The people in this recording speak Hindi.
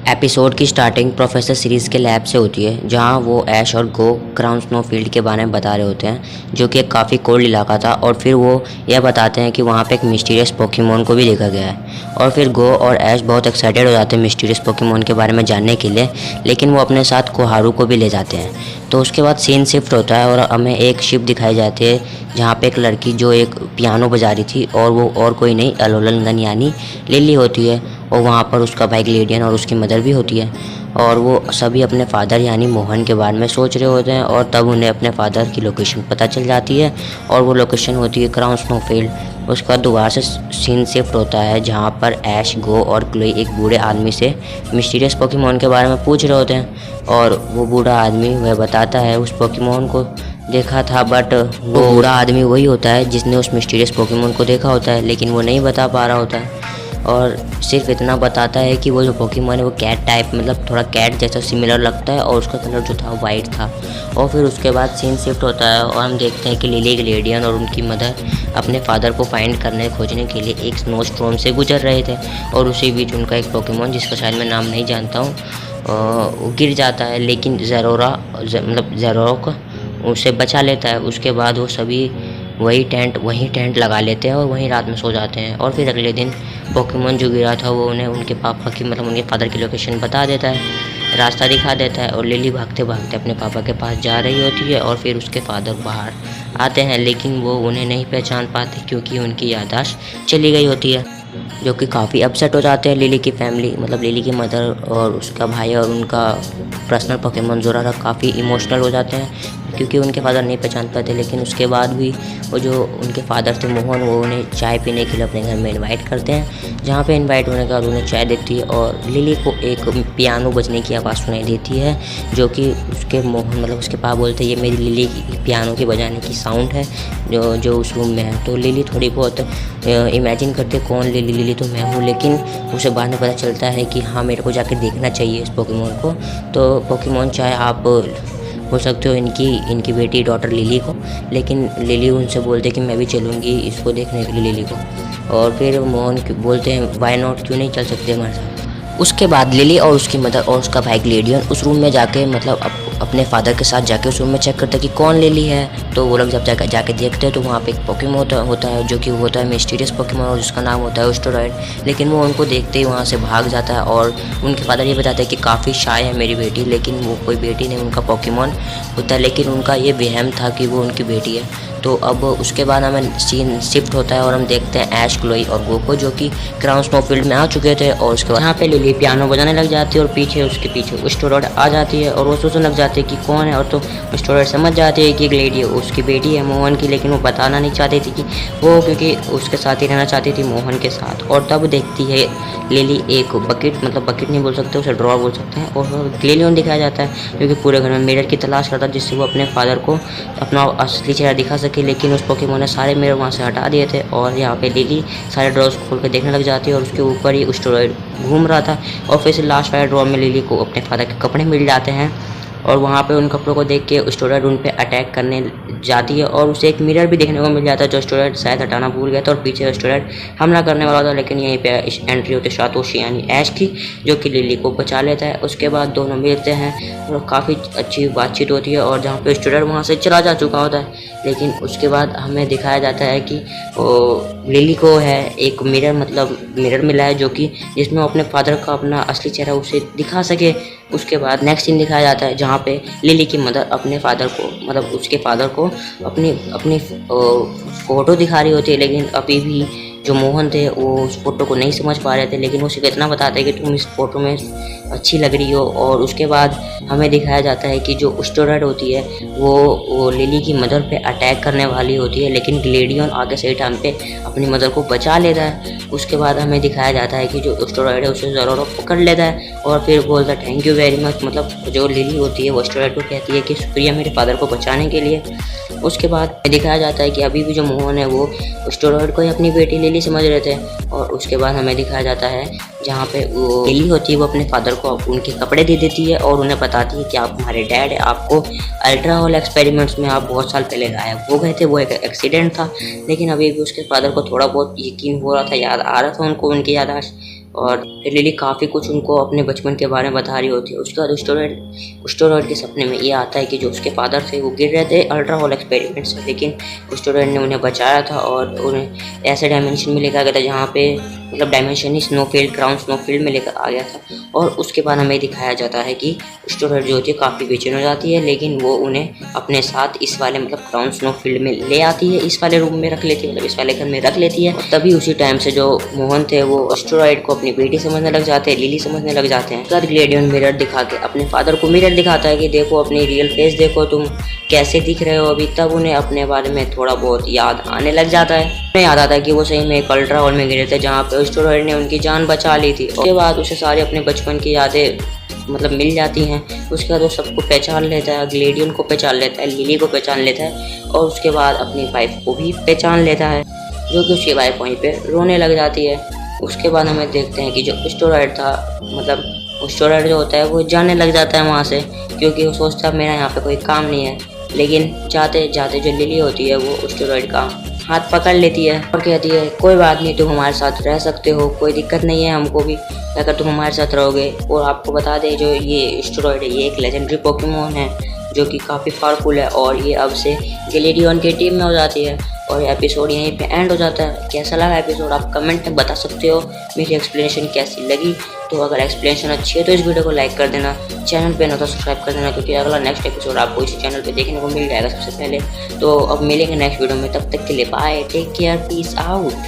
एपिसोड की स्टार्टिंग प्रोफेसर सीरीज़ के लैब से होती है, जहां वो ऐश और गो क्राउन स्नोफील्ड के बारे में बता रहे होते हैं, जो कि एक काफ़ी कोल्ड इलाका था। और फिर वो यह बताते हैं कि वहां पे एक मिस्टीरियस पोकेमॉन को भी देखा गया है। और फिर गो और ऐश बहुत एक्साइटेड हो जाते हैं मिस्टीरियस पोकेमॉन के बारे में जानने के लिए, लेकिन वो अपने साथ कोहारू को भी ले जाते हैं। तो उसके बाद सीन शिफ्ट होता है और हमें एक शिप दिखाई जाती है, जहाँ पे एक लड़की जो एक पियानो बजा रही थी, और वो और कोई नहीं अलोलन यानी लिली होती है। और वहाँ पर उसका भाई ग्लेडियन और उसकी मदर भी होती है। और वो सभी अपने फादर यानी मोहन के बारे में सोच रहे होते हैं, और तब उन्हें अपने फादर की लोकेशन पता चल जाती है, और वो लोकेशन होती है क्राउन स्नोफील्ड। उसके बाद दोबारा से सीन शिफ्ट होता है, जहाँ पर ऐश, गो और क्लोई एक बूढ़े आदमी से मिस्टीरियस पोकेमॉन के बारे में पूछ रहे होते हैं। और वो बूढ़ा आदमी वह बताता है उस पोकेमॉन को देखा था, बट वो बूढ़ा आदमी वही होता है जिसने उस मिस्टीरियस पोकेमॉन को देखा होता है, लेकिन वो नहीं बता पा रहा होता है। और सिर्फ इतना बताता है कि वो जो पोकेमॉन है वो कैट टाइप, मतलब थोड़ा कैट जैसा सिमिलर लगता है, और उसका कलर जो था वाइट था। और फिर उसके बाद सीन शिफ्ट होता है और हम देखते हैं कि लिली ग्लेडियन और उनकी मदर अपने फादर को फाइंड करने खोजने के लिए एक स्नो स्टॉर्म से गुजर रहे थे। और उसी बीच उनका एक पोकेमॉन, जिसका शायद मैं नाम नहीं जानता हूँ, वो गिर जाता है, लेकिन ज़ेरोक उसे बचा लेता है। उसके बाद वो सभी वहीं टेंट लगा लेते हैं और वहीं रात में सो जाते हैं। और फिर अगले दिन पोकेमॉन जो गिरा था वो उन्हें उनके पापा की, मतलब उनके फादर की लोकेशन बता देता है, रास्ता दिखा देता है। और लिली भागते भागते अपने पापा के पास जा रही होती है, और फिर उसके फादर बाहर आते हैं, लेकिन वो उन्हें नहीं पहचान पाते क्योंकि उनकी याददाश्त चली गई होती है, जो कि काफ़ी अपसेट हो जाते हैं। लिली की फैमिली, मतलब लिली की मदर और उसका भाई और उनका पर्सनल पोकेमॉन ज़ोरारा काफ़ी इमोशनल हो जाते हैं, क्योंकि उनके फादर नहीं पहचान पाते। लेकिन उसके बाद भी वो जो उनके फादर थे मोहन, वो उन्हें चाय पीने के लिए अपने घर में इनवाइट करते हैं, जहाँ पे इनवाइट होने के बाद उन्हें चाय देती है। और लिली को एक पियानो बजने की आवाज़ सुनाई देती है, जो कि उसके मोहन, मतलब उसके पापा बोलते हैं ये मेरी लिली की पियानो के बजाने की साउंड है जो उस रूम में है। तो लिली थोड़ी बहुत इमेजिन करते कौन लिली तो मैं हूँ, लेकिन उसे बाद में पता चलता है कि हाँ मेरे को जाकर देखना चाहिए इस पोकेमॉन को। तो पोकेमॉन चाहे आप बोल सकते हो इनकी बेटी डॉटर लिली को, लेकिन लिली उनसे बोलते कि मैं भी चलूँगी इसको देखने के लिए लिली को। और फिर मोहन बोलते हैं वाई नॉट, क्यों नहीं चल सकते हमारे साथ। उसके बाद लिली और उसकी मदर और उसका भाई ग्लेडियन उस रूम में जाके, मतलब अपने फादर के साथ जाके उस रूम में चेक करते हैं कि कौन लिली है। तो वो लोग जब जाके देखते हैं तो वहाँ पे एक पोकेमॉन होता है, जो कि होता है मिस्टीरियस पोकेमॉन, और जिसका नाम होता है ओस्टेरॉयड। लेकिन वो उनको देखते ही वहाँ से भाग जाता है, और उनके फादर ये बताते हैं कि काफ़ी शाय है मेरी बेटी, लेकिन वो कोई बेटी नहीं, उनका पोकेमॉन होता है। लेकिन उनका ये वहम था कि वो उनकी बेटी है। तो अब उसके बाद हमें सीन शिफ्ट होता है और हम देखते हैं ऐश, क्लोई और गोको, जो कि क्राउन स्नोफील्ड में आ चुके थे। और उसके बाद यहाँ पे लिली पियानो बजाने लग जाती है, और उसके पीछे ओस्टेरॉयड आ जाती है, और वो सोचने लग जाती है कि कौन है। और तो ओस्टेरॉयड समझ जाती है कि ग्लेडी उसकी बेटी है मोहन की, लेकिन वो बताना नहीं चाहती थी कि वो, क्योंकि उसके साथ ही रहना चाहती थी मोहन के साथ। और तब देखती है लिली एक बकेट, मतलब बकेट नहीं बोल सकते, उसे ड्रॉर बोल सकते हैं, और ग्लेलियन दिखाया जाता है, जो कि पूरे घर में मिरर की तलाश करता है, जिससे वो अपने फादर को अपना असली चेहरा दिखा सके। लेकिन उस पोकेमॉन ने सारे मिरर वहाँ से हटा दिए थे, और यहाँ पे लिली सारे ड्रॉर्स खोल के देखने लग जाती है, और उसके ऊपर ही ओस्टेरॉयड घूम रहा था। और फिर से लास्ट वाले ड्रॉर में लिली को अपने फादर के कपड़े मिल जाते हैं, और वहाँ पे उन कपड़ों को देख के ओस्टेरॉयड उन पे अटैक करने जाती है, और उसे एक मिरर भी देखने को मिल जाता है जो ओस्टेरॉयड शायद हटाना भूल गया था, और पीछे ओस्टेरॉयड हमला करने वाला था। लेकिन यहीं पे एंट्री होती है सातोशी यानी ऐश की, जो कि लिली को बचा लेता है। उसके बाद दोनों मिलते हैं और काफ़ी अच्छी बातचीत होती है, और जहाँ पे ओस्टेरॉयड वहाँ से चला जा चुका होता है। लेकिन उसके बाद हमें दिखाया जाता है कि लिली को है एक मिरर, मतलब मिरर मिला है, जो कि जिसमें वो अपने फादर का अपना असली चेहरा उसे दिखा सके। उसके बाद नेक्स्ट सीन दिखाया जाता है, जहाँ पे लिली की मदर अपने फादर को, मतलब उसके फादर को अपनी फ़ोटो दिखा रही होती है। लेकिन अभी भी जो मोहन थे वो उस फोटो को नहीं समझ पा रहे थे, लेकिन वो सिर्फ इतना बताते हैं कि तुम इस फोटो में अच्छी लग रही हो। और उसके बाद हमें दिखाया जाता है कि जो ओस्टेरॉयड होती है वो लिली की मदर पे अटैक करने वाली होती है, लेकिन ग्लेडियन आगे सही टाइम पे अपनी मदर को बचा लेता है। उसके बाद हमें दिखाया जाता है कि जो ओस्टेरॉयड है उसे ज़रूर पकड़ लेता है, और फिर बोलता है थैंक यू वेरी मच, मतलब जो लिली होती है वो ओस्टेरॉयड को कहती है कि शुक्रिया मेरे फादर को बचाने के लिए। उसके बाद दिखाया जाता है कि अभी भी जो मोहन है वो ओस्टेरॉयड को ही अपनी बेटी लिली समझ रहे थे। और उसके बाद हमें दिखाया जाता है जहाँ पे वो लिली होती है वो अपने फादर को उनके कपड़े दे देती है, और उन्हें बताती है कि आप हमारे डैड है, आपको अल्ट्रा हॉल एक्सपेरिमेंट्स में आप बहुत साल पहले गायब हो गए थे, वो एक एक्सीडेंट था। लेकिन अभी भी उसके फादर को थोड़ा बहुत यकीन हो रहा था, याद आ रहा था उनको उनकी याददाश्त, और फिर लिली काफ़ी कुछ उनको अपने बचपन के बारे में बता रही होती है। उसके बाद स्टोरॉइड के सपने में ये आता है कि जो उसके फादर थे वो गिर रहे थे अल्ट्रा हॉल एक्सपेरिमेंट से, लेकिन स्टोरॉइड ने उन्हें बचाया था और उन्हें ऐसे डायमेंशन में लेकर आ गया था जहाँ पे मतलब डायमेंशन ही स्नोफील्ड क्राउन स्नोफील्ड में लेकर आ गया था। और उसके बाद हमें दिखाया जाता है कि स्टोरॉइड जो होती है काफ़ी बेचैन हो जाती है, लेकिन वो उन्हें अपने साथ इस वाले मतलब क्राउन स्नोफील्ड में ले आती है, इस वाले रूम में रख लेती है, मतलब इस वाले घर में रख लेती है। तभी उसी टाइम से जो मोहन थे वो स्टोरॉइड को अपनी बेटी समझने लग जाते हैं, लिली समझने लग जाते हैं। तब ग्लेडियन मिरर दिखा के अपने फादर को मिरर दिखाता है कि देखो अपनी रियल फेस देखो, तुम कैसे दिख रहे हो अभी। तब उन्हें अपने बारे में थोड़ा बहुत याद आने लग जाता है। उन्हें याद आता है कि वो सही में एक अल्ट्रा हॉल में गिरे थे जहाँ पे स्टोरॉइड ने उनकी जान बचा ली थी। उसके बाद उसे सारे अपने बचपन की यादें मतलब मिल जाती हैं। उसके बाद वो सबको पहचान लेता है, ग्लेडियन को पहचान लेता है, लिली को पहचान लेता है और उसके बाद अपनी वाइफ को भी पहचान लेता है, जो कि उसकी वाइफ वहीं पे रोने लग जाती है। उसके बाद हमें देखते हैं कि जो स्टोरॉइड था मतलब स्टोरॉइड जो होता है वो जाने लग जाता है वहाँ से, क्योंकि वो सोचता है मेरा यहाँ पे कोई काम नहीं है। लेकिन जाते जाते जो लिली होती है वो स्टोरॉइड का हाथ पकड़ लेती है और कहती है कोई बात नहीं, तुम हमारे साथ रह सकते हो, कोई दिक्कत नहीं है हमको भी अगर तुम हमारे साथ रहोगे। और आपको बता दें जो ये स्टोरॉइड है ये एक लेजेंडरी पोकेमोन है जो कि काफ़ी पावरफुल है और ये अब से ग्लेडियन की टीम में हो जाती है। और एपिसोड यहीं पे एंड हो जाता है। कैसा लगा एपिसोड आप कमेंट में बता सकते हो, मेरी एक्सप्लेनेशन कैसी लगी। तो अगर एक्सप्लेनेशन अच्छी है तो इस वीडियो को लाइक कर देना, चैनल पे ना तो सब्सक्राइब कर देना, क्योंकि अगला नेक्स्ट एपिसोड आपको इसी चैनल पे देखने को मिल जाएगा सबसे पहले। तो अब मिलेंगे नेक्स्ट वीडियो में, तब तक के लिए bye, take care, peace out.